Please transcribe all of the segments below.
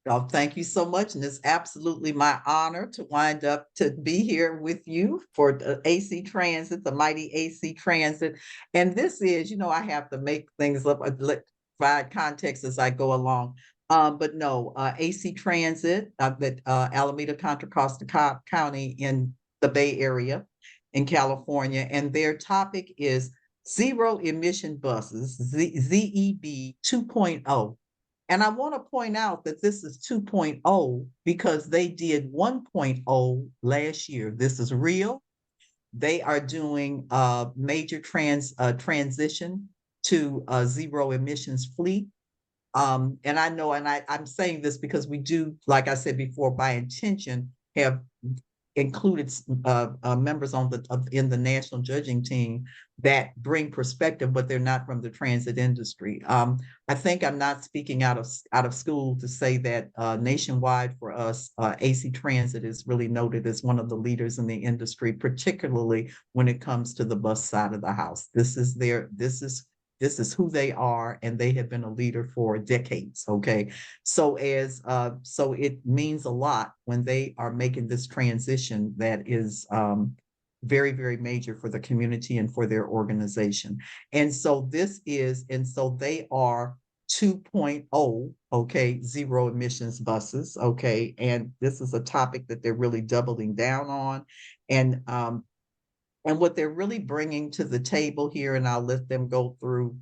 Oh, thank you so much. And it's absolutely my honor to wind up to be here with you for the AC Transit, the mighty AC Transit. And this is, I have to make things up, provide context as I go along. But no, AC Transit, that Alameda Contra Costa County in the Bay Area in California. And their topic is zero emission buses, ZEB 2.0. And I want to point out that this is 2.0 because they did 1.0 last year. This is real. They are doing a major transition to a zero emissions fleet. And I know, and I'm saying this because we do, like I said before, by intention, have included members in the national judging team that bring perspective, but they're not from the transit industry. I think I'm not speaking out of school to say that nationwide for us, AC Transit is really noted as one of the leaders in the industry, particularly when it comes to the bus side of the house. This is who they are, and they have been a leader for decades. Okay. So it means a lot when they are making this transition that is very, very major for the community and for their organization. And so they are 2.0, okay, zero emissions buses, okay. And this is a topic that they're really doubling down on. And what they're really bringing to the table here, and I'll let them go through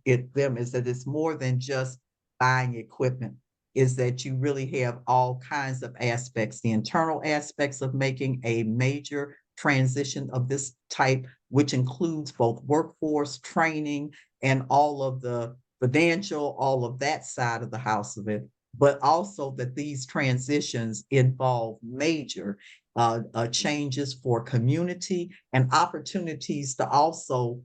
is that it's more than just buying equipment, is that you really have all kinds of aspects, the internal aspects of making a major transition of this type, which includes both workforce training and all of the financial, all of that side of the house of it, but also that these transitions involve major changes for community and opportunities to also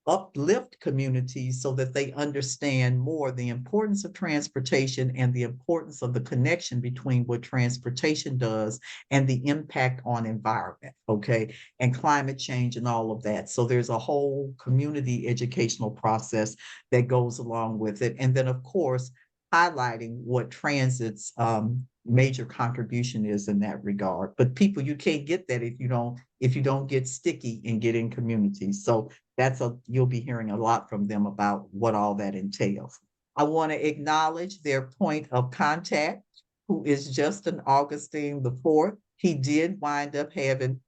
uplift communities so that they understand more the importance of transportation and the importance of the connection between what transportation does and the impact on environment, okay, and climate change and all of that. So there's a whole community educational process that goes along with it. And then, of course, highlighting what transit's major contribution is in that regard. But people, you can't get that if you don't get sticky and get in communities. So you'll be hearing a lot from them about what all that entails. I want to acknowledge their point of contact, who is Justin Augustine the fourth. He did wind up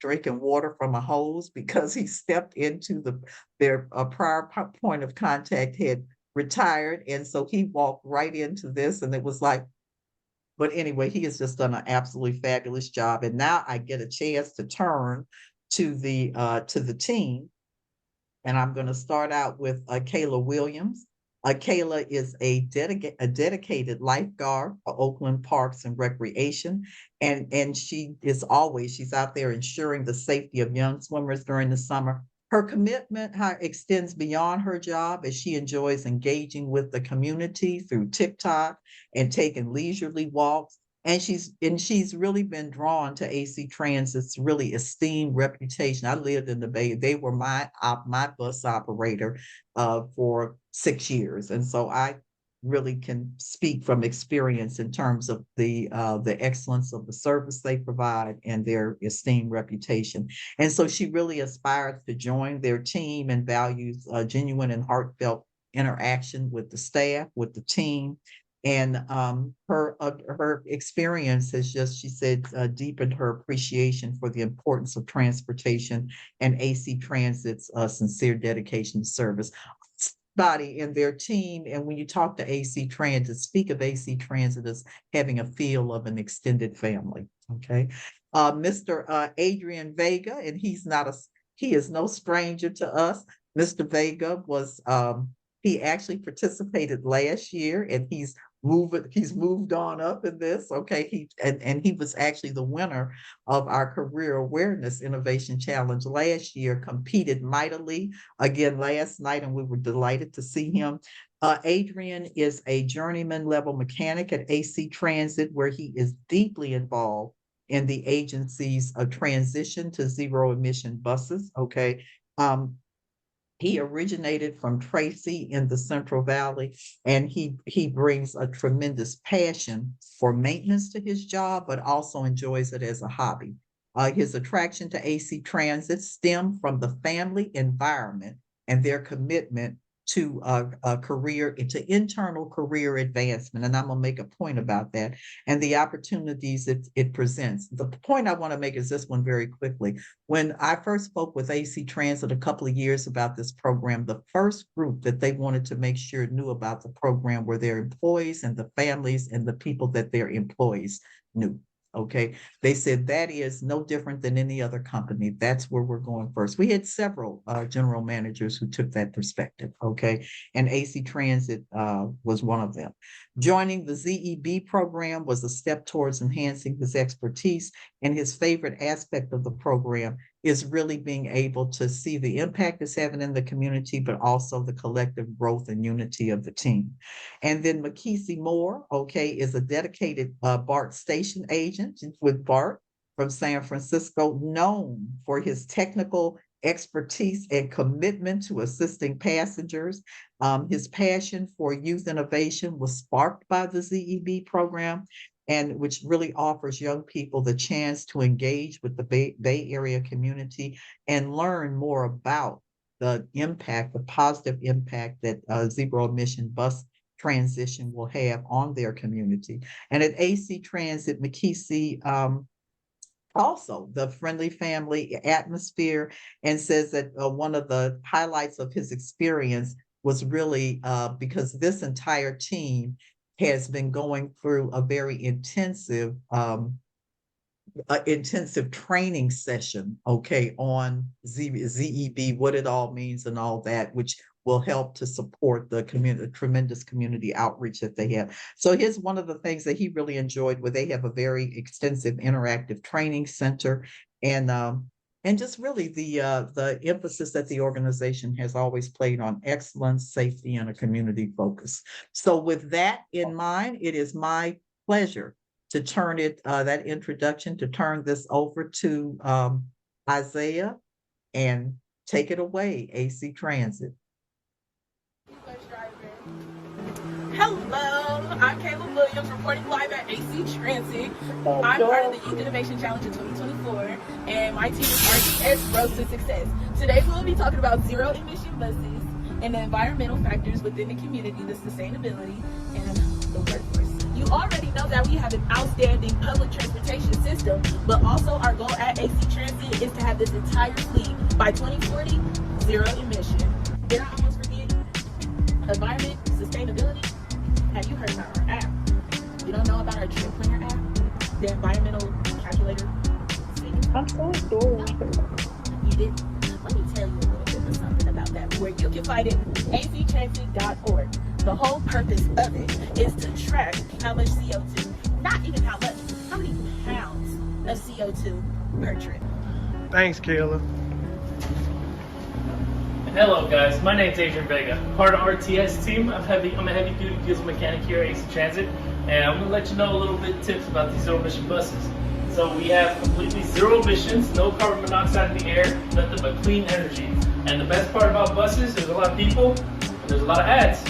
drinking water from a hose because he stepped into their prior point of contact had retired. And so he walked right into this, and it was like, but anyway, he has just done an absolutely fabulous job. And now I get a chance to turn to the team. And I'm going to start out with Kayla Williams. Kayla is a dedicated lifeguard for Oakland Parks and Recreation. And she's out there ensuring the safety of young swimmers during the summer. Her commitment extends beyond her job as she enjoys engaging with the community through TikTok and taking leisurely walks. And she's really been drawn to AC Transit's really esteemed reputation. I lived in the Bay. They were my bus operator for 6 years, and so I really can speak from experience in terms of the excellence of the service they provide and their esteemed reputation. And so she really aspires to join their team and values genuine and heartfelt interaction with the staff, with the team. And her experience has just, she said, deepened her appreciation for the importance of transportation and AC Transit's sincere dedication to service. Body in their team, and when you talk to AC Transit, speak of AC Transit as having a feel of an extended family. Okay, Mr. Adrian Vega, and he is no stranger to us. Mr. Vega he actually participated last year, and he's moved on up in this. Okay, he was actually the winner of our Career Awareness Innovation Challenge last year, competed mightily again last night, and we were delighted to see him. Adrian is a journeyman level mechanic at AC Transit, where he is deeply involved in the agency's transition to zero emission buses. Okay. Um, He originated from Tracy in the Central Valley, and he brings a tremendous passion for maintenance to his job, but also enjoys it as a hobby. His attraction to AC Transit stemmed from the family environment and their commitment to a career, to internal career advancement. And I'm gonna make a point about that and the opportunities it presents. The point I want to make is this one very quickly. When I first spoke with AC Transit a couple of years about this program, the first group that they wanted to make sure knew about the program were their employees and the families and the people that their employees knew. Okay, they said that is no different than any other company. That's where we're going first. We had several general managers who took that perspective. Okay, and AC Transit was one of them. Joining the ZEB program was a step towards enhancing his expertise, and his favorite aspect of the program is really being able to see the impact it's having in the community, but also the collective growth and unity of the team. And then McKessie Moore, okay, is a dedicated BART station agent with BART from San Francisco, known for his technical expertise and commitment to assisting passengers. His passion for youth innovation was sparked by the ZEB program, and which really offers young people the chance to engage with the Bay Area community and learn more about the impact, the positive impact that zero emission bus transition will have on their community. And at AC Transit, McKessie also the friendly family atmosphere, and says that one of the highlights of his experience was really because this entire team has been going through a very intensive training session, okay, on ZEB, what it all means and all that, which will help to support the community, tremendous community outreach that they have. So here's one of the things that he really enjoyed, where they have a very extensive interactive training center, and just really the emphasis that the organization has always played on excellence, safety, and a community focus. So with that in mind, it is my pleasure to turn that introduction, to turn this over to Isaiah, and take it away, AC Transit. Hello, I'm Kayla Williams, reporting live at AC Transit. I'm part of the Youth Innovation Challenge in 2024, and my team is RTS Road to Success. Today we'll be talking about zero emission buses and the environmental factors within the community, the sustainability, and the workforce. You already know that we have an outstanding public transportation system, but also our goal at AC Transit is to have this entire fleet by 2040 zero emission. Did I almost forget? Environment, sustainability. Have you heard about our app? You don't know about our trip planner app? The environmental calculator? I'm so sorry. You didn't? Let me tell you a little bit of something about that, where you can find it actransit.org. The whole purpose of it is to track how much CO2, not even how much, how many pounds of CO2 per trip. Thanks, Kayla. Hello guys, my name's Adrian Vega, part of RTS team. I'm a heavy duty diesel mechanic here at AC Transit, and I'm going to let you know a little bit tips about these zero emission buses. So we have completely zero emissions, no carbon monoxide in the air, nothing but clean energy. And the best part about buses, there's a lot of people, and there's a lot of ads.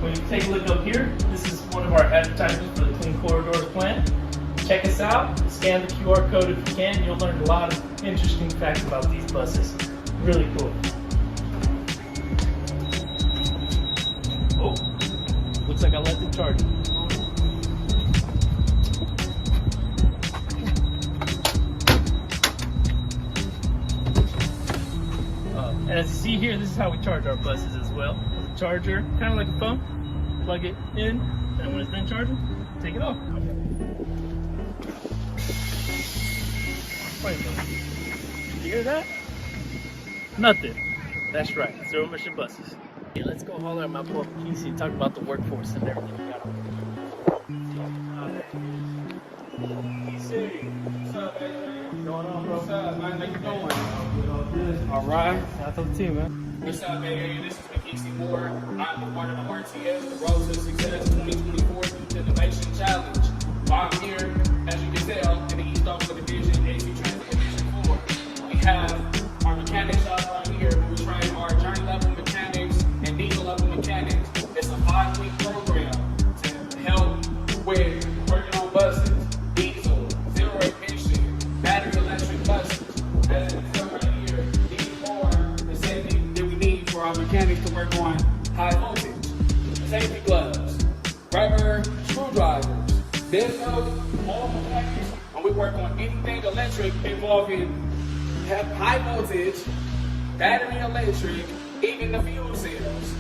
When you take a look up here, this is one of our advertisements for the Clean Corridors plan. Check us out, scan the QR code if you can, you'll learn a lot of interesting facts about these buses. Really cool. Oh, looks like I left it charging. And as you see here, this is how we charge our buses as well. With a charger, kind of like a phone. Plug it in, and when it's done charging, take it off. Wait a minute. You hear that? Nothing. That's right, zero emission buses. Okay, let's go holler at my boy PC and talk about the workforce and everything we got on. What's up, man? What's going on, bro? What's up, man? How you doing? All right. Shout out to the team, man. What's up, man? This is McKessie Moore. I'm a part of the RTS, the Road to Success 2024 Youth Innovation Challenge. I'm here, as you can tell, in the East Oakland Division, AC Transit Division 4. We have our mechanic shop right here. We train our journey level There's no all package, and we work on anything electric involving high voltage, battery electric, even the fuel cells.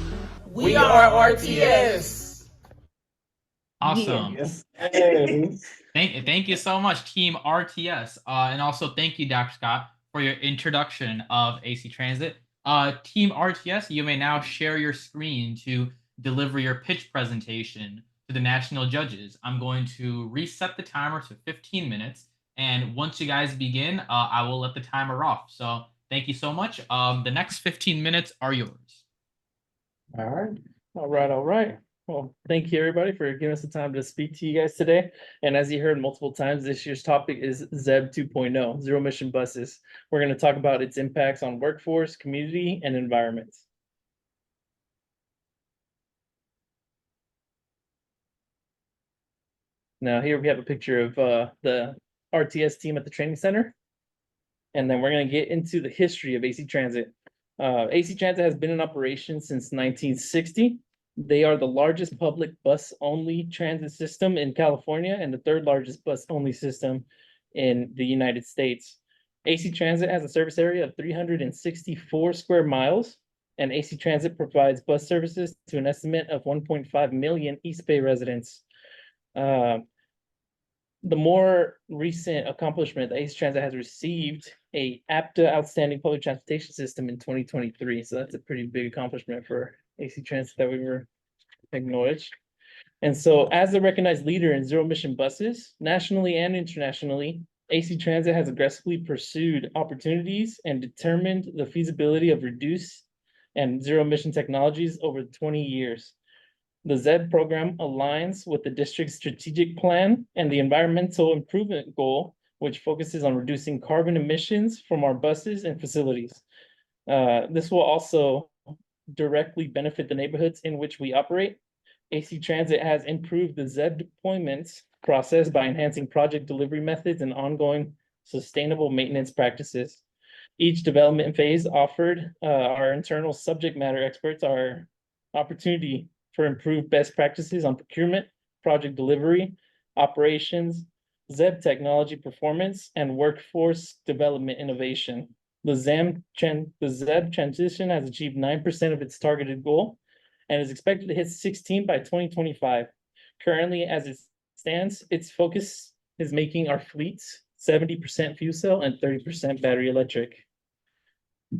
We are RTS. Awesome. Yes. Thank you so much, Team RTS. And also thank you, Dr. Scott, for your introduction of AC Transit. Team RTS, you may now share your screen to deliver your pitch presentation to the national judges. I'm going to reset the timer to 15 minutes. And once you guys begin, I will let the timer off. So thank you so much. The next 15 minutes are yours. All right. All right. Well, thank you everybody for giving us the time to speak to you guys today. And as you heard multiple times, this year's topic is ZEB 2.0, zero emission buses. We're going to talk about its impacts on workforce, community, and environment. Now here we have a picture of the RTS team at the training center. And then we're going to get into the history of AC Transit. AC Transit has been in operation since 1960. They are the largest public bus-only transit system in California and the third largest bus-only system in the United States. AC Transit has a service area of 364 square miles, and AC Transit provides bus services to an estimate of 1.5 million East Bay residents. The more recent accomplishment that AC Transit has received a APTA Outstanding Public Transportation System in 2023. So that's a pretty big accomplishment for AC Transit that we were acknowledged. And so as a recognized leader in zero emission buses, nationally and internationally, AC Transit has aggressively pursued opportunities and determined the feasibility of reduced and zero emission technologies over 20 years. The ZEB program aligns with the district's strategic plan and the environmental improvement goal, which focuses on reducing carbon emissions from our buses and facilities. This will also directly benefit the neighborhoods in which we operate. AC Transit has improved the ZEB deployment process by enhancing project delivery methods and ongoing sustainable maintenance practices. Each development phase offered our internal subject matter experts our opportunity for improved best practices on procurement, project delivery, operations, ZEB technology performance, and workforce development innovation. The ZEB transition has achieved 9% of its targeted goal and is expected to hit 16 by 2025. Currently, as it stands, its focus is making our fleets 70% fuel cell and 30% battery electric.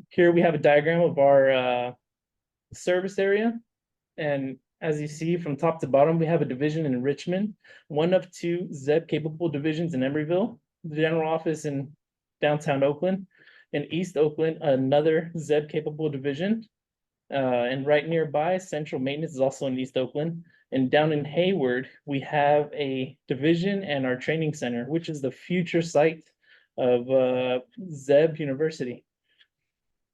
Here we have a diagram of our service area. And as you see from top to bottom, we have a division in Richmond, one of two ZEB capable divisions in Emeryville, the general office in downtown Oakland, in East Oakland, another ZEB capable division. And right nearby, central maintenance is also in East Oakland. And down in Hayward, we have a division and our training center, which is the future site of ZEB University.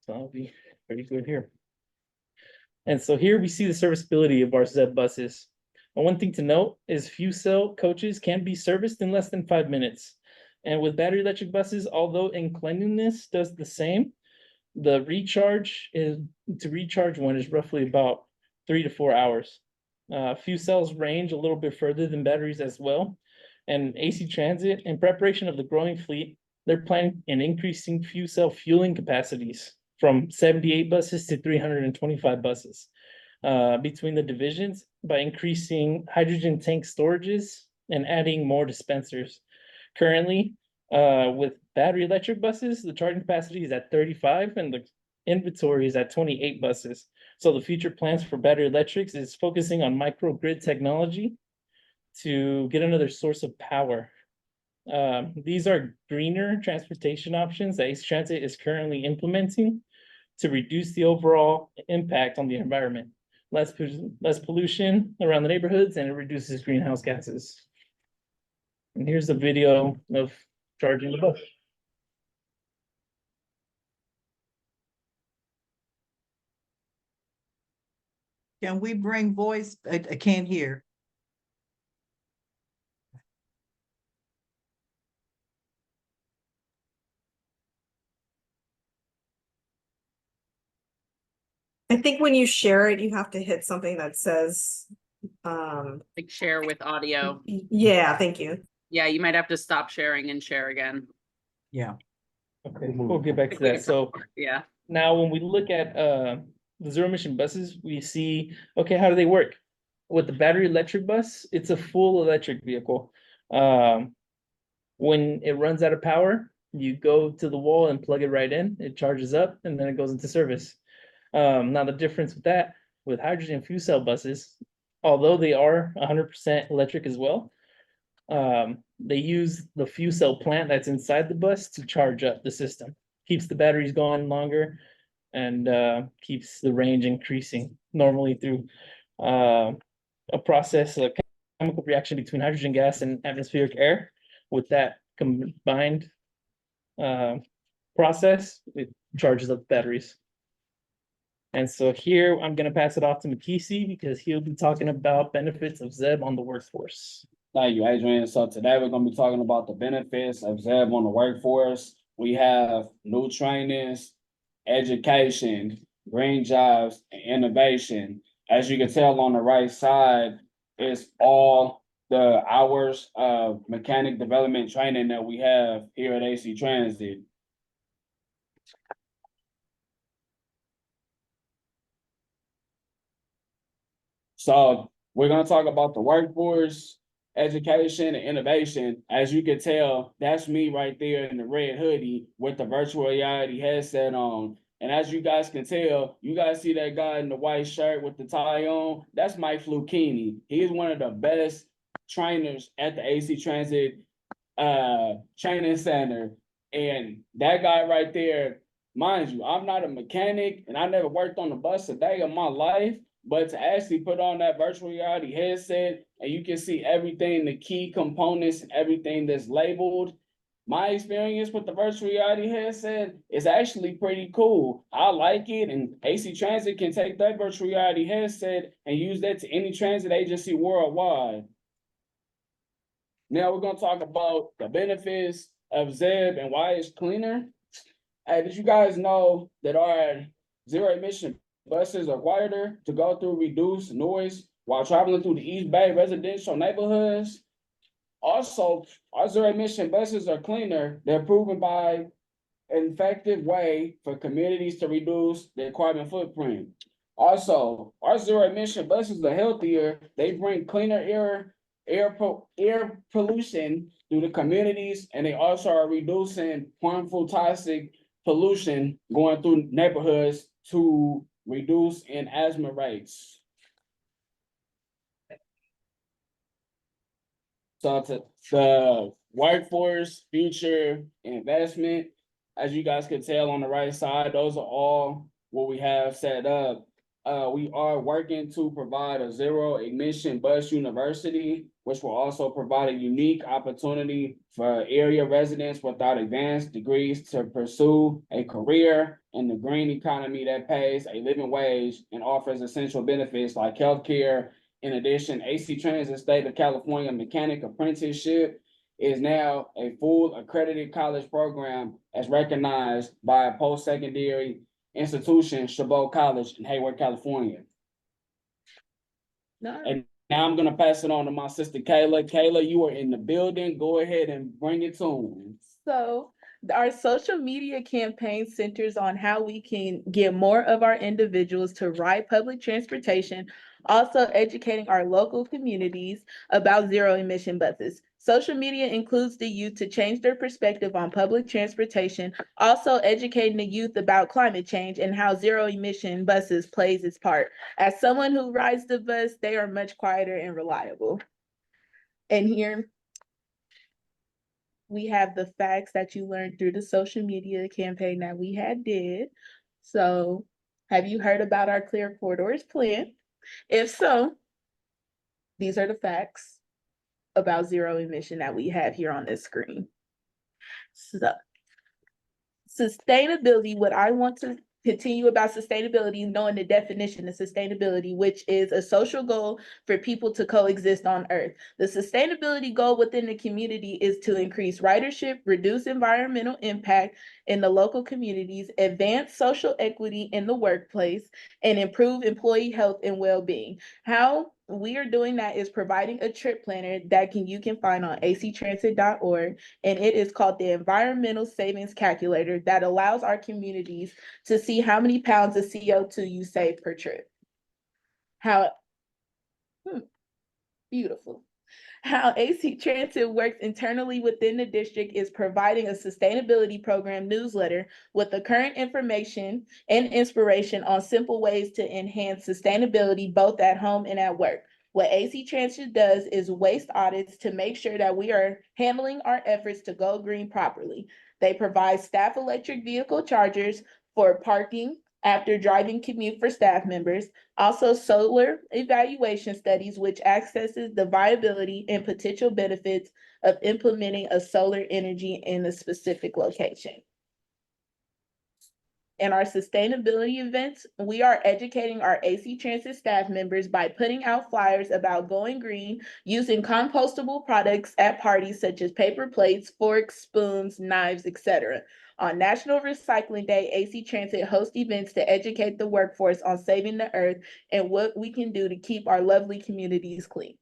So I'll be pretty good here. And so here we see the serviceability of our ZEB buses. And one thing to note is fuel cell coaches can be serviced in less than 5 minutes. And with battery electric buses, although in cleanliness does the same, the recharge to recharge one is roughly about 3 to 4 hours. Fuel cells range a little bit further than batteries as well. And AC Transit, in preparation of the growing fleet, they're planning on increasing fuel cell fueling capacities from 78 buses to 325 buses between the divisions by increasing hydrogen tank storages and adding more dispensers. Currently, with battery electric buses, the charging capacity is at 35 and the inventory is at 28 buses. So the future plans for battery electrics is focusing on microgrid technology to get another source of power. These are greener transportation options that AC Transit is currently implementing to reduce the overall impact on the environment. Less pollution around the neighborhoods, and it reduces greenhouse gases. And here's a video of charging the bus. Can we bring voice? I can't hear. I think when you share it, you have to hit something that says Like share with audio. Yeah, thank you. Yeah, you might have to stop sharing and share again. Yeah. Okay, we'll get back to If we that. can So talk more. Yeah. now when we look at the zero emission buses, we see, okay, how do they work? With the battery electric bus, it's a full electric vehicle. When it runs out of power, you go to the wall and plug it right in, it charges up, and then it goes into service. Now the difference with that, with hydrogen fuel cell buses, although they are 100% electric as well, they use the fuel cell plant that's inside the bus to charge up the system. Keeps the batteries going longer and keeps the range increasing normally through a process, a chemical reaction between hydrogen gas and atmospheric air. With that combined process, it charges up batteries. And so here I'm gonna pass it off to Makisi because he'll be talking about benefits of ZEB on the workforce. Thank you, Adrian. So today we're gonna be talking about the benefits of ZEB on the workforce. We have new trainings, education, green jobs, and innovation. As you can tell on the right side, it's all the hours of mechanic development training that we have here at AC Transit. So we're gonna talk about the workforce, education, and innovation. As you can tell, that's me right there in the red hoodie with the virtual reality headset on. And as you guys can tell, you guys see that guy in the white shirt with the tie on? That's Mike Fluchini. He's one of the best trainers at the AC Transit training center. And that guy right there, mind you, I'm not a mechanic and I never worked on a bus a day of my life, but to actually put on that virtual reality headset and you can see everything, the key components, everything that's labeled. My experience with the virtual reality headset is actually pretty cool. I like it, and AC Transit can take that virtual reality headset and use that to any transit agency worldwide. Now we're gonna talk about the benefits of ZEB and why it's cleaner. Hey, did you guys know that our zero emission buses are quieter to go through reduced noise while traveling through the East Bay residential neighborhoods? Also, our zero emission buses are cleaner. They're proven by an effective way for communities to reduce their carbon footprint. Also, our zero emission buses are healthier. They bring cleaner air pollution through the communities, and they also are reducing harmful toxic pollution going through neighborhoods to reduce in asthma rates. So to the workforce, future, investment, as you guys can tell on the right side, those are all what we have set up. We are working to provide a zero emission bus university, which will also provide a unique opportunity for area residents without advanced degrees to pursue a career in the green economy that pays a living wage and offers essential benefits like healthcare. In addition, AC Transit State of California Mechanic Apprenticeship is now a full accredited college program as recognized by a post-secondary institution, Chabot College in Hayward, California. No. And now I'm gonna pass it on to my sister Kayla. Kayla, you are in the building. Go ahead and bring it to them. So our social media campaign centers on how we can get more of our individuals to ride public transportation, also educating our local communities about zero emission buses. Social media includes the youth to change their perspective on public transportation, also educating the youth about climate change and how zero emission buses plays its part. As someone who rides the bus, they are much quieter and reliable. And here we have the facts that you learned through the social media campaign that we did. So have you heard about our Clear Corridors plan? If so, these are the facts about zero emission that we have here on this screen. So sustainability, what I want to continue about sustainability, knowing the definition of sustainability, which is a social goal for people to coexist on Earth. The sustainability goal within the community is to increase ridership, reduce environmental impact in the local communities, advance social equity in the workplace, and improve employee health and well-being. How we are doing that is providing a trip planner that you can find on actransit.org, and it is called the Environmental Savings Calculator that allows our communities to see how many pounds of CO2 you save per trip. Beautiful. How AC Transit works internally within the district is providing a sustainability program newsletter with the current information and inspiration on simple ways to enhance sustainability both at home and at work. What AC Transit does is waste audits to make sure that we are handling our efforts to go green properly. They provide staff electric vehicle chargers for parking after driving commute for staff members, also solar evaluation studies, which assesses the viability and potential benefits of implementing a solar energy in a specific location. In our sustainability events, we are educating our AC Transit staff members by putting out flyers about going green, using compostable products at parties such as paper plates, forks, spoons, knives, etc. On National Recycling Day, AC Transit hosts events to educate the workforce on saving the earth and what we can do to keep our lovely communities clean.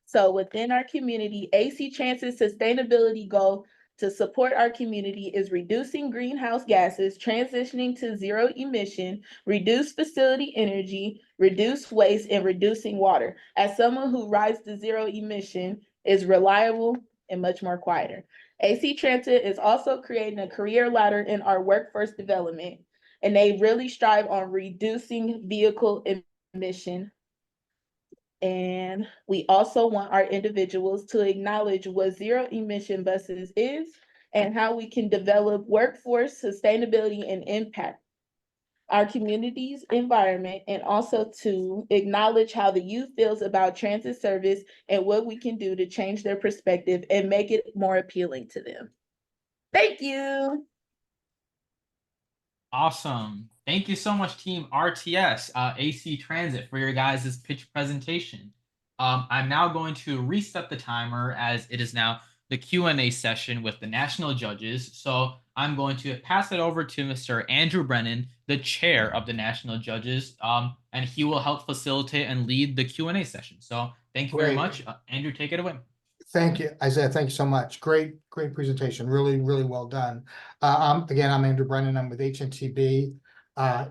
So within our community, AC Transit's sustainability goal to support our community is reducing greenhouse gases, transitioning to zero emission, reduce facility energy, reduce waste, and reducing water. As someone who rides to zero emission, is reliable and much more quieter. AC Transit is also creating a career ladder in our workforce development, and they really strive on reducing vehicle emission. And we also want our individuals to acknowledge what zero emission buses is and how we can develop workforce sustainability and impact our community's environment, and also to acknowledge how the youth feels about transit service and what we can do to change their perspective and make it more appealing to them. Thank you. Awesome. Thank you so much, Team RTS, AC Transit, for your guys' pitch presentation. I'm now going to reset the timer as it is now the Q&A session with the national judges. So I'm going to pass it over to Mr. Andrew Brennan, the chair of the national judges, and he will help facilitate and lead the Q&A session. So thank you very much. Andrew, take it away. Thank you, Isaiah. Thank you so much. Great presentation. Really, really well done. Again, I'm Andrew Brennan. I'm with HNTB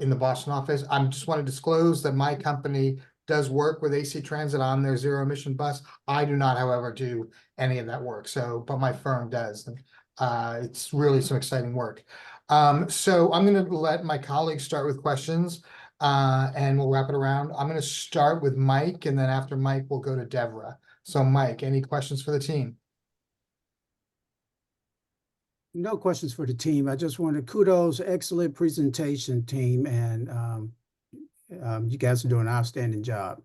in the Boston office. I just want to disclose that my company does work with AC Transit on their zero emission bus. I do not, however, do any of that work. So, but my firm does. It's really some exciting work. So I'm going to let my colleagues start with questions, and we'll wrap it around. I'm going to start with Mike, and then after Mike, we'll go to Devra. So Mike, any questions for the team? No questions for the team. I just wanted kudos, excellent presentation, team, and you guys are doing an outstanding job.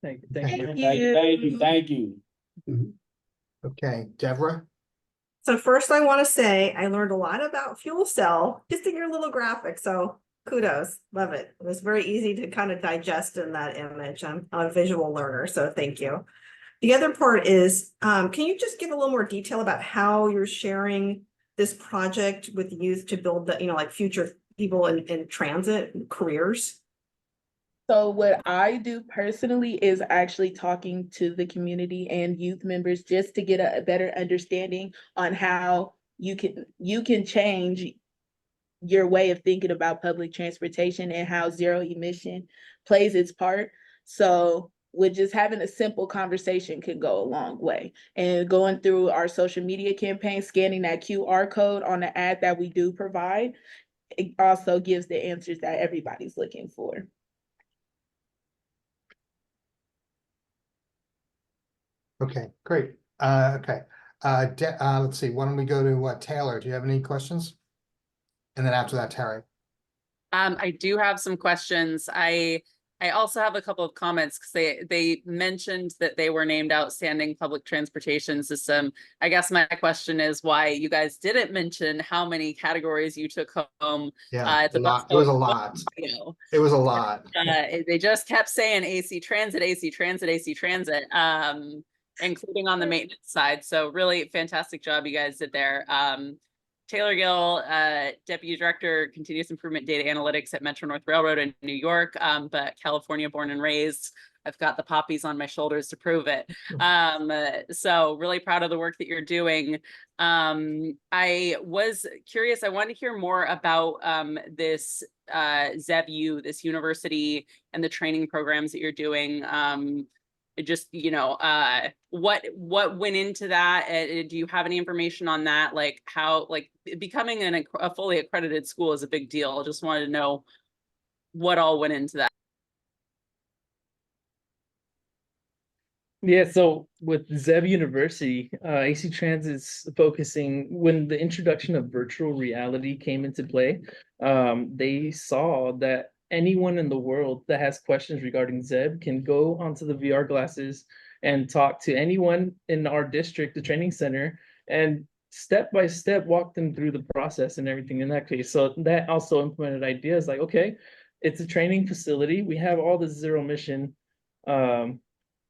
Thank you. Thank you. Okay, Devra. So first I want to say I learned a lot about fuel cell just in your little graphic. So kudos, love it. It was very easy to kind of digest in that image. I'm a visual learner, so thank you. The other part is, can you just give a little more detail about how you're sharing this project with youth to build the, like future people in transit careers? So what I do personally is actually talking to the community and youth members just to get a better understanding on how you can change your way of thinking about public transportation and how zero emission plays its part. So with just having a simple conversation can go a long way. And going through our social media campaign, scanning that QR code on the ad that we do provide, it also gives the answers that everybody's looking for. Okay, great. Okay. Let's see. Why don't we go to Taylor? Do you have any questions? And then after that, Terry. I do have some questions. I also have a couple of comments because they mentioned that they were named outstanding public transportation system. I guess my question is why you guys didn't mention how many categories you took home. Yeah, it was a lot. It was a lot. They just kept saying AC Transit, AC Transit, AC Transit, including on the maintenance side. So really fantastic job you guys did there. Taylor Gill, Deputy Director, Continuous Improvement Data Analytics at Metro North Railroad in New York, but California born and raised. I've got the poppies on my shoulders to prove it. So really proud of the work that you're doing. I was curious, I wanted to hear more about this ZEB, this university, and the training programs that you're doing. Just, you know, what went into that? Do you have any information on that? Like how, like becoming a fully accredited school is a big deal. I just wanted to know what all went into that. Yeah, so with ZEB University, AC Transit's focusing, when the introduction of virtual reality came into play, they saw that anyone in the world that has questions regarding ZEB can go onto the VR glasses and talk to anyone in our district, the training center, and step by step walk them through the process and everything in that case. So that also implemented ideas like, okay, it's a training facility. We have all the zero emission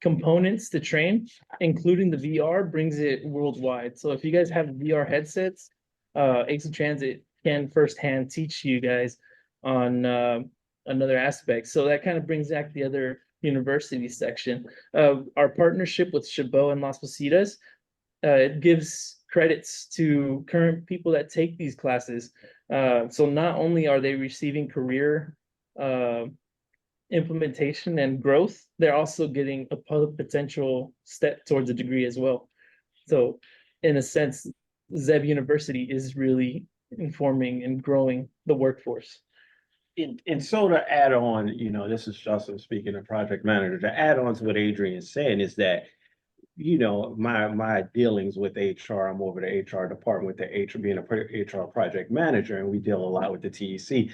components to train, including the VR, brings it worldwide. So if you guys have VR headsets, AC Transit can firsthand teach you guys on another aspect. So that kind of brings back the other university section. Our partnership with Chabot and Las Positas, it gives credits to current people that take these classes. So not only are they receiving career implementation and growth, they're also getting a potential step towards a degree as well. So in a sense, ZEB University is really informing and growing the workforce. And so to add on, you know, this is Justin speaking, a project manager, to add on to what Adrian's saying is that, you know, my dealings with HR, I'm over the HR department with the being a HR project manager, and we deal a lot with the TEC.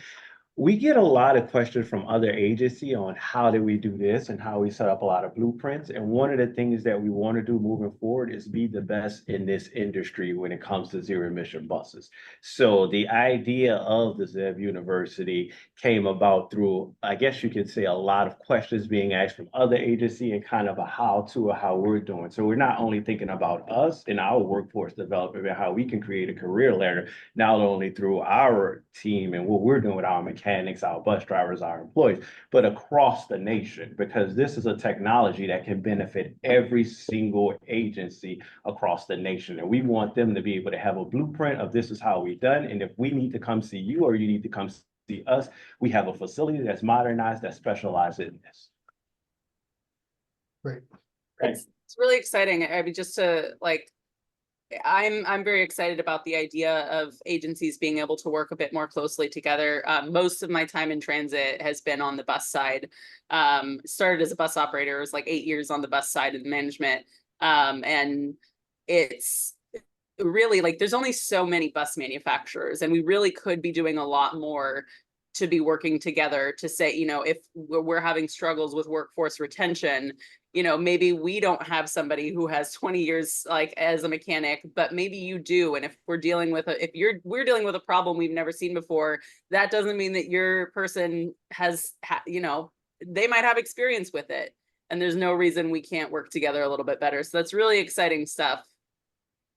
We get a lot of questions from other agencies on how do we do this and how we set up a lot of blueprints. And one of the things that we want to do moving forward is be the best in this industry when it comes to zero emission buses. So the idea of the ZEB University came about through, I guess you could say, a lot of questions being asked from other agencies and kind of a how-to of how we're doing. So we're not only thinking about us and our workforce development and how we can create a career ladder, not only through our team and what we're doing with our mechanics, our bus drivers, our employees, but across the nation, because this is a technology that can benefit every single agency across the nation. And we want them to be able to have a blueprint of this is how we've done. And if we need to come see you or you need to come see us, we have a facility that's modernized, that specializes in this. Great. It's really exciting. I mean, just to like, I'm very excited about the idea of agencies being able to work a bit more closely together. Most of my time in transit has been on the bus side. Started as a bus operator, it was like 8 years on the bus side of the management. And it's really like, there's only so many bus manufacturers, and we really could be doing a lot more to be working together to say, you know, if we're having struggles with workforce retention, you know, maybe we don't have somebody who has 20 years like as a mechanic, but maybe you do. And if we're dealing with we're dealing with a problem we've never seen before, that doesn't mean that your person has, you know, they might have experience with it, and there's no reason we can't work together a little bit better. So that's really exciting stuff.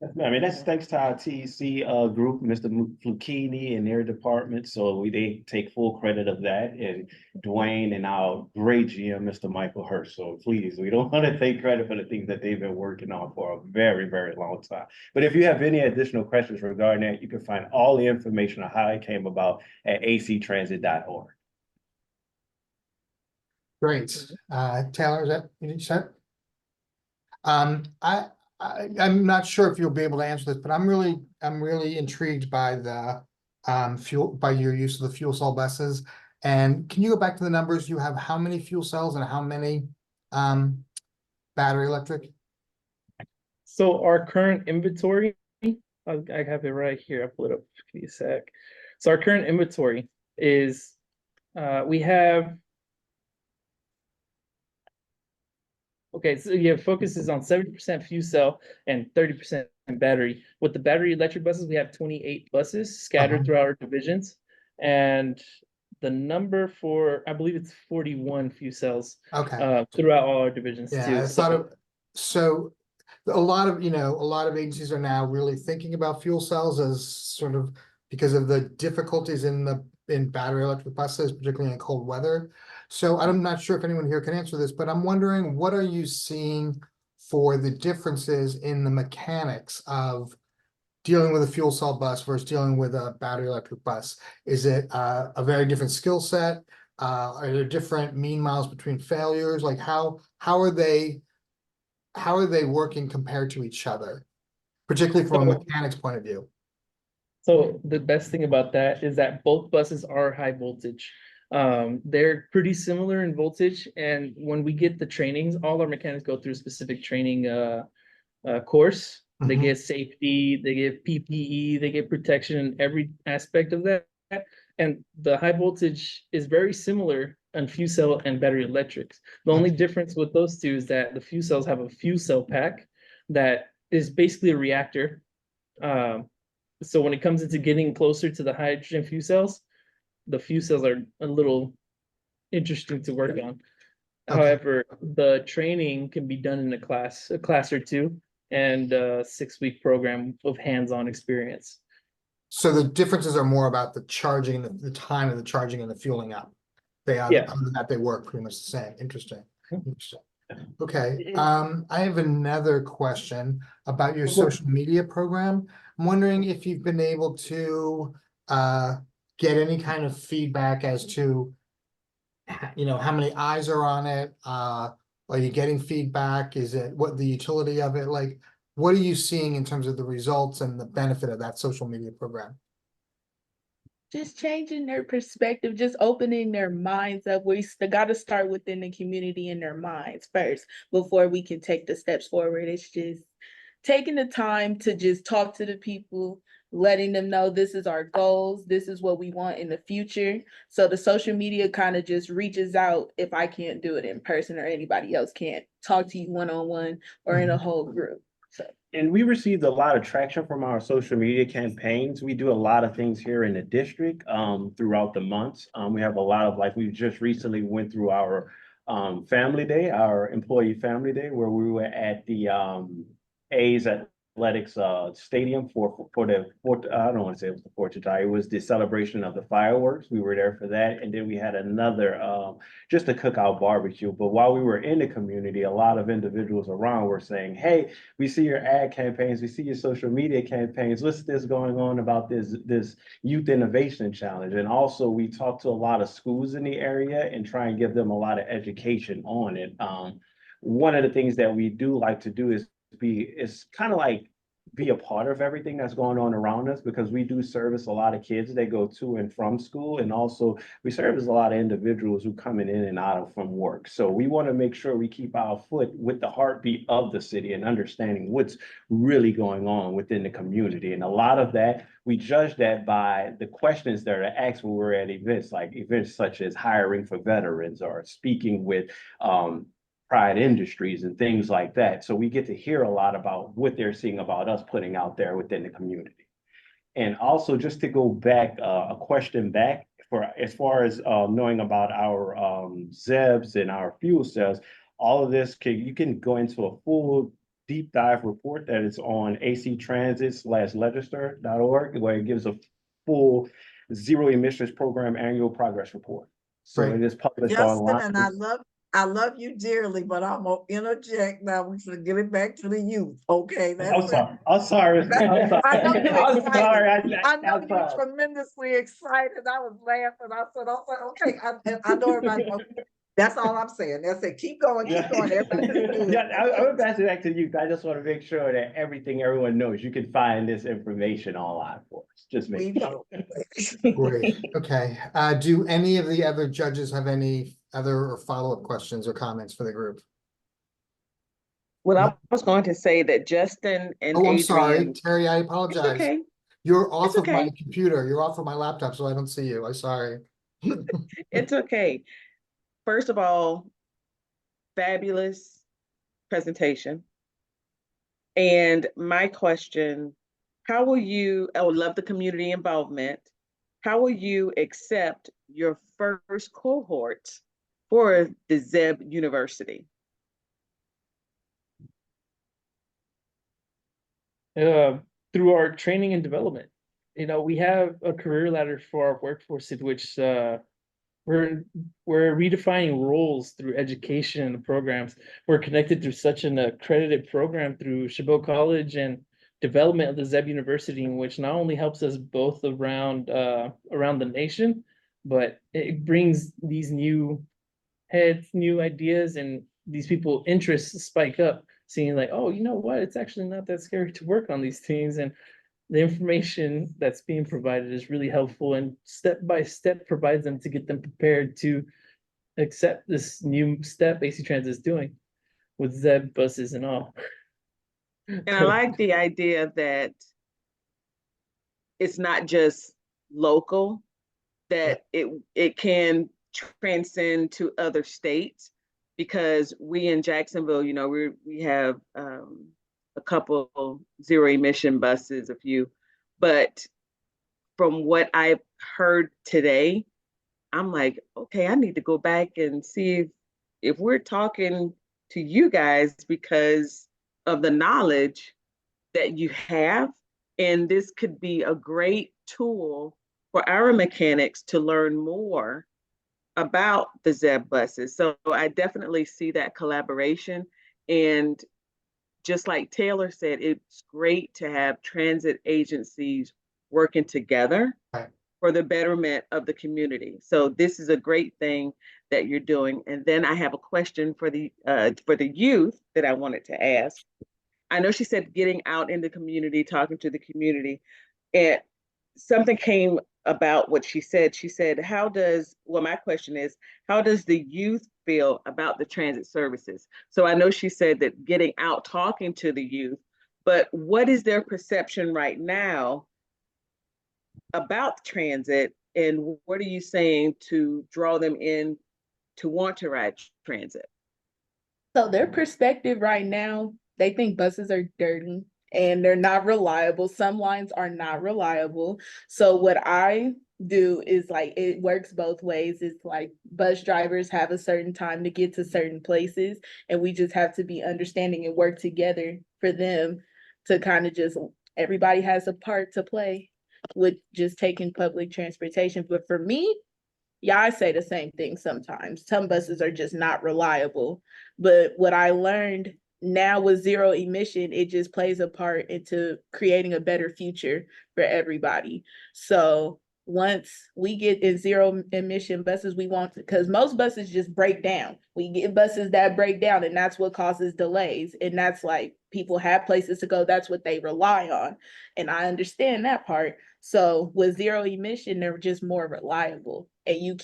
I mean, that's thanks to our TEC group, Mr. Fluchini and their department. So they take full credit of that, and Dwayne and our great GM, Mr. Michael Hurst. So please, we don't want to take credit for the things that they've been working on for a very, very long time. But if you have any additional questions regarding that, you can find all the information on how it came about at actransit.org. Great. Taylor, is that what you said? I'm not sure if you'll be able to answer this, but I'm really intrigued by the by your use of the fuel cell buses. And can you go back to the numbers? You have how many fuel cells and how many battery electric? So our current inventory, I have it right here. I'll pull it up for you a sec. So our current inventory is we have. Okay, so yeah, focuses on 70% fuel cell and 30% battery. With the battery electric buses, we have 28 buses scattered throughout our divisions. And the number for, I believe it's 41 fuel cells throughout all our divisions too. I thought so a lot of, a lot of agencies are now really thinking about fuel cells as sort of because of the difficulties in battery electric buses, particularly in cold weather. So I'm not sure if anyone here can answer this, but I'm wondering, what are you seeing for the differences in the mechanics of dealing with a fuel cell bus versus dealing with a battery electric bus? Is it a very different skill set? Are there different mean miles between failures? Like how are they working compared to each other, particularly from a mechanics point of view? So the best thing about that is that both buses are high voltage. They're pretty similar in voltage, and when we get the trainings, all our mechanics go through a specific training course. They Mhm. get safety, they get PPE, they get protection in every aspect of that. And the high voltage is very similar on fuel cell and battery electrics. The only difference with those two is that the fuel cells have a fuel cell pack that is basically a reactor. So when it comes into getting closer to the hydrogen fuel cells are a little interesting to work on. Okay. However, the training can be done in a class or two, and a 6-week program of hands-on experience. So the differences are more about the charging, the time of the charging and the fueling up. They are, Yeah. other than that, they work pretty much the same. Interesting. Mhm. Interesting. Okay, I have another question about your social media program. I'm wondering if you've been able to get any kind of feedback as to, how many eyes are on it? Are you getting feedback? Is it what the utility of it? Like, what are you seeing in terms of the results and the benefit of that social media program? Just changing their perspective, just opening their minds up. We got to start within the community and their minds first before we can take the steps forward. It's just taking the time to just talk to the people, letting them know this is our goals, this is what we want in the future. So the social media kind of just reaches out if I can't do it in person or anybody else can't talk to you one-on-one or in a whole group. So. And we received a lot of traction from our social media campaigns. We do a lot of things here in the district throughout the months. We have a lot of, like, we just recently went through our family day, our employee family day, where we were at the A's Athletics stadium for the I don't want to say it was the 4th of July. It was the celebration of the fireworks. We were there for that, and then we had another just a cookout barbecue. But while we were in the community, a lot of individuals around were saying, "Hey, we see your ad campaigns, we see your social media campaigns. What's this going on about this youth innovation challenge?" And also, we talked to a lot of schools in the area and try and give them a lot of education on it. One of the things that we do like to do is kind of like be a part of everything that's going on around us, because we do service a lot of kids that go to and from school, and also we service a lot of individuals who coming in and out of from work. So we want to make sure we keep our foot with the heartbeat of the city and understanding what's really going on within the community. And a lot of that, we judge that by the questions that are asked when we're at events, like events such as hiring for veterans or speaking with Pride Industries and things like that. So we get to hear a lot about what they're seeing about us putting out there within the community. And also, just to go back, a question back for as far as knowing about our ZEBs and our fuel cells, all of this you can go into a full deep dive report that is on actransit/legislator.org, where it gives a full zero emissions program annual progress report. So Right. it is published Justin, online. and I love you dearly, but I'm gonna interject now. We're gonna give it back to the youth. Okay, I'm sorry. I'm sorry. I know you're I'm excited. sorry. I know I'm you're sorry. tremendously excited. I was laughing. I said, okay, I know everybody. That's all I'm saying. That's it. Keep going, keep going. Everybody's good. Yeah, I would pass it back to you. I just want to make sure that everyone knows you can find this information online for us. Just We make sure. know. Great. Okay. Do any of the other judges have any other or follow-up questions or comments for the group? Well, I was going to say that Justin and Oh, I'm Adrian. sorry, Terry, I It's apologize. okay. You're off It's of my okay. computer. You're off of my laptop, so I don't see you. I'm sorry. It's okay. First of all, fabulous presentation. And my question, I would love the community involvement. How will you accept your first cohort for the ZEB University? through our training and development. You know, we have a career ladder for our workforce in which we're redefining roles through education and the programs. We're connected through such an accredited program through Chabot College and development of the ZEB University, in which not only helps us both around the nation, but it brings these new heads, new ideas, and these people interests spike up, seeing like, oh, you know what, it's actually not that scary to work on these things. And the information that's being provided is really helpful and step by step provides them to get them prepared to accept this new step AC Transit is doing with ZEB buses and all. And I like the idea that it's not just local, that it can transcend to other states, because we in Jacksonville, you know, we have a couple zero emission buses, a few, but from what I've heard today, I'm like, okay, I need to go back and see if we're talking to you guys because of the knowledge that you have. And this could be a great tool for our mechanics to learn more about the ZEB buses. So I definitely see that collaboration. And just like Taylor said, it's great to have transit agencies working together for the betterment of the community. So this is a great thing that you're doing. And then I have a question for the youth that I wanted to ask. I know she said getting out in the community, talking to the community, and something came about what she said. She said, my question is, how does the youth feel about the transit services? So I know she said that getting out, talking to the youth, but what is their perception right now about transit, and what are you saying to draw them in to want to ride transit? So their perspective right now, they think buses are dirty and they're not reliable. Some lines are not reliable. So what I do is like, it works both ways. It's like bus drivers have a certain time to get to certain places, and we just have to be understanding and work together for them to kind of just, everybody has a part to play with just taking public transportation. But for me, yeah, I say the same thing sometimes. Some buses are just not reliable. But what I learned now with zero emission, it just plays a part into creating a better future for everybody. So once we get in zero emission buses, we want to, because most buses just break down. We get buses that break down, and that's what causes delays. And that's like, people have places to go. That's what they rely on. And I understand that part. So with zero emission, they're just more reliable. And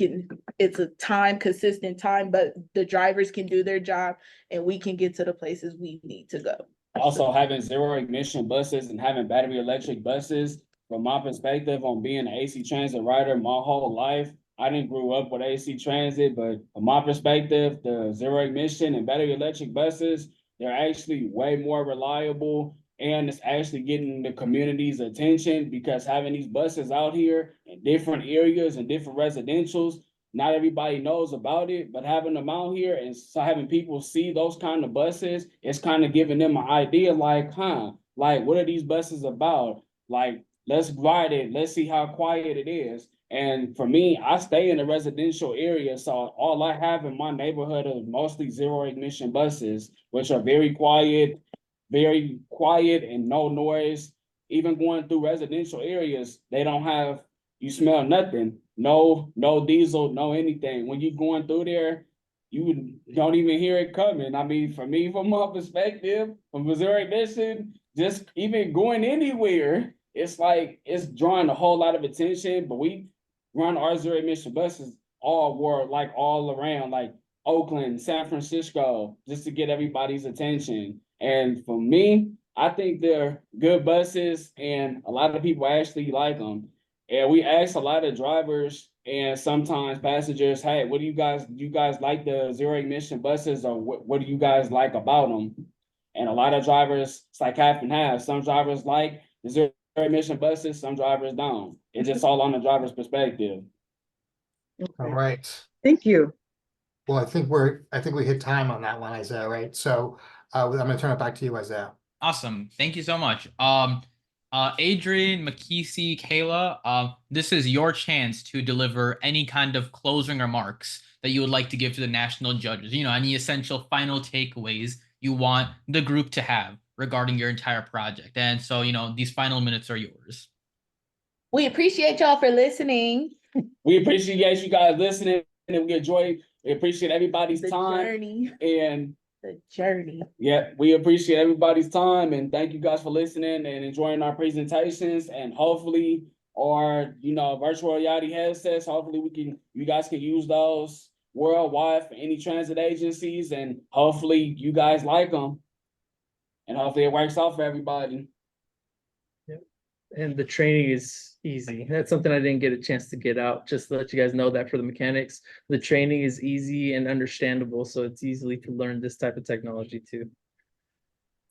it's a consistent time, but the drivers can do their job and we can get to the places we need to go. Also, having zero emission buses and having battery electric buses, from my perspective on being an AC Transit rider my whole life, I didn't grow up with AC Transit, but from my perspective, the zero emission and battery electric buses, they're actually way more reliable, and it's actually getting the community's attention, because having these buses out here in different areas and different residentials, not everybody knows about it, but having them out here and so having people see those kind of buses, it's kind of giving them an idea like, like, what are these buses about? Like, let's ride it. Let's see how quiet it is. And for me, I stay in a residential area, so all I have in my neighborhood are mostly zero emission buses, which are very quiet and no noise. Even going through residential areas, they don't have, you smell nothing, no diesel, no anything. When you're going through there, you don't even hear it coming. I mean, for me, from my perspective, from zero emission, just even going anywhere, it's like, it's drawing a whole lot of attention. But we run our zero emission buses all around, like Oakland, San Francisco, just to get everybody's attention. And for me, I think they're good buses, and a lot of people actually like them. And we ask a lot of drivers and sometimes passengers, hey, do you guys like the zero emission buses, or what do you guys like about them? And a lot of drivers, it's like half and half. Some drivers like the zero emission buses, some drivers don't. It's just all on the driver's perspective. All right. Thank you. Well, I think we hit time on that one, Isaiah, right? So I'm gonna turn it back to you, Isaiah. Awesome. Thank you so much. Adrian, Makisi, Kayla, this is your chance to deliver any kind of closing remarks that you would like to give to the national judges. You know, any essential final takeaways you want the group to have regarding your entire project. And so, you know, these final minutes are yours. We appreciate y'all for listening. We appreciate you guys listening, and we appreciate everybody's time. Journey. And The journey. yeah, we appreciate everybody's time, and thank you guys for listening and enjoying our presentations. And hopefully our, virtual reality headsets, hopefully you guys can use those worldwide for any transit agencies, and hopefully you guys like them. And hopefully it works out for everybody. And the training is easy. That's something I didn't get a chance to get out, just to let you guys know that for the mechanics. The training is easy and understandable, so it's easily to learn this type of technology too.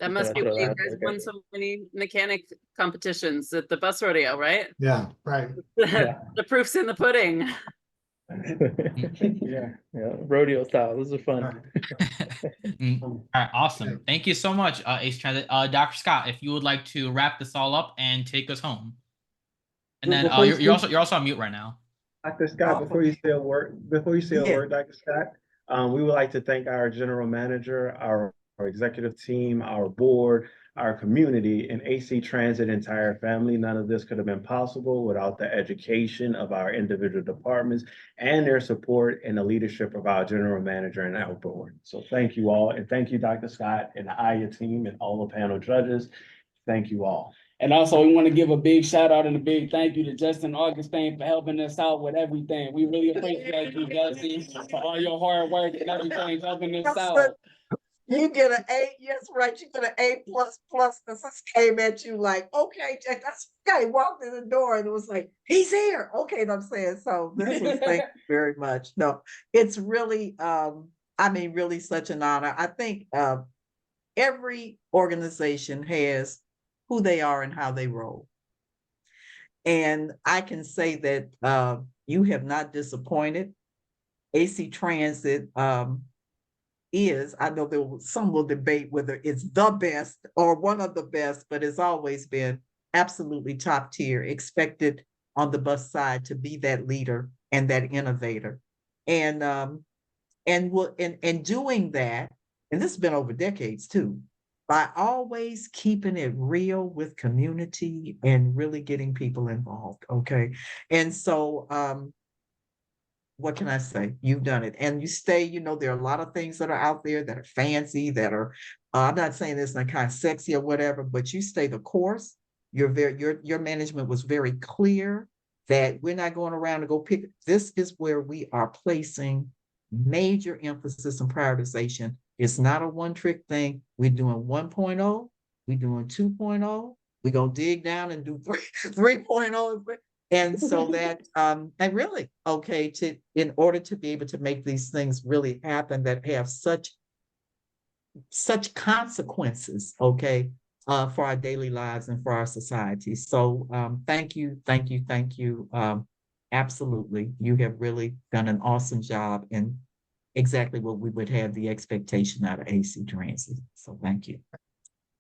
That must be why you guys won so many mechanic competitions at the bus rodeo, right? Yeah, right. The proof's in the pudding. Yeah, rodeo style. Those are fun. All right, awesome. Thank you so much, Ace Transit. Dr. Scott, if you would like to wrap this all up and take us home. And then you're also on mute right now. Dr. Scott, before you say a word, Dr. Scott, we would like to thank our general manager, our executive team, our board, our community, and AC Transit entire family. None of this could have been possible without the education of our individual departments and their support and the leadership of our general manager and our board. So thank you all. And thank you, Dr. Scott and the AYA team and all the panel judges. Thank you all. And also, we want to give a big shout out and a big thank you to Justin Augustine for helping us out with everything. We really appreciate you, Justin, for all your hard work and everything, helping us out. You get an A, yes, right. You get an A++. The sister came at you like, okay, Jack, that's okay. Walked in the door and it was like, he's here. Okay, and I'm saying, so this was thank you very much. No, it's really, really such an honor. I think every organization has who they are and how they roll. And I can say that you have not disappointed. AC Transit I know some will debate whether it's the best or one of the best, but it's always been absolutely top tier, expected on the bus side to be that leader and that innovator. And doing that, and this has been over decades too, by always keeping it real with community and really getting people involved. Okay. And so what can I say? You've done it. And you stay, there are a lot of things that are out there that are fancy, that are, I'm not saying this not kind of sexy or whatever, but you stay the course. Your management was very clear that we're not going around to go pick. This is where we are placing major emphasis and prioritization. It's not a one-trick thing. We're doing 1.0, we're doing 2.0, we're going to dig down and do 3.0. And so that, and really, okay, in order to be able to make these things really happen that have such consequences, okay, for our daily lives and for our society. So thank you. Absolutely. You have really done an awesome job and exactly what we would have the expectation out of AC Transit. So thank you.